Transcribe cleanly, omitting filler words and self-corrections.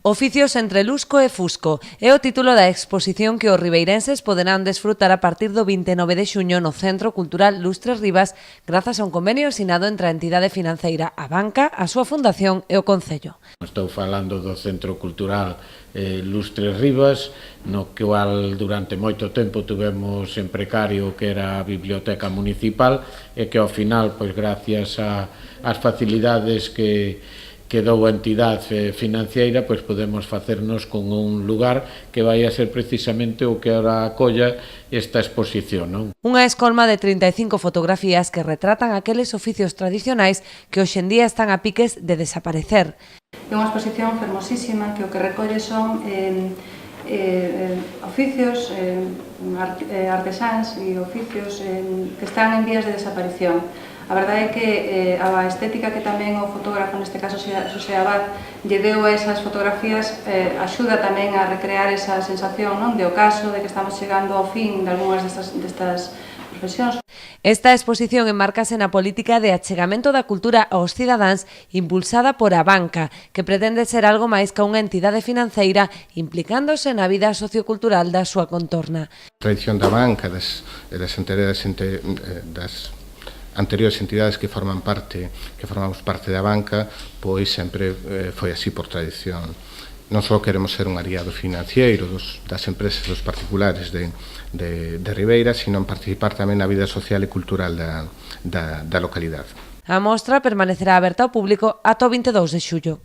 Oficios entre Lusco e Fusco é o título da exposición que os ribeirenses poderán desfrutar a partir do 29 de xuño no Centro Cultural Lustres Rivas grazas a un convenio asinado entre a entidade financeira A Banca, a súa fundación e o Concello. Estou falando do Centro Cultural Lustres Rivas, no cual durante moito tempo tivemos en precario que era a Biblioteca Municipal e que ao final, pois gracias ás facilidades que dou a entidade financiera, pois podemos facernos con un lugar que vai a ser precisamente o que ahora acolla esta exposición, non? Unha escolma de 35 fotografías que retratan aqueles oficios tradicionais que hoxendía están a piques de desaparecer. É unha exposición fermosísima que o que recolle son oficios, artesáns e oficios que están en vías de desaparición. A verdade é que a estética que tamén o fotógrafo, neste caso Xosé Abad, lle deu a esas fotografías axuda tamén a recrear esa sensación de ocaso, de que estamos chegando ao fin de algunhas destas profesións. Esta exposición enmárcase na política de achegamento da cultura aos cidadáns impulsada por A Banca, que pretende ser algo máis que unha entidade financeira implicándose na vida sociocultural da súa contorna. A tradición da banca, das anteriores entidades que formamos parte da banca, pois sempre foi así por tradición. Non só queremos ser un aliado financiero das empresas e dos particulares de Ribeira, sino participar tamén na vida social e cultural da localidade. A mostra permanecerá aberta ao público ata o 22 de xullo.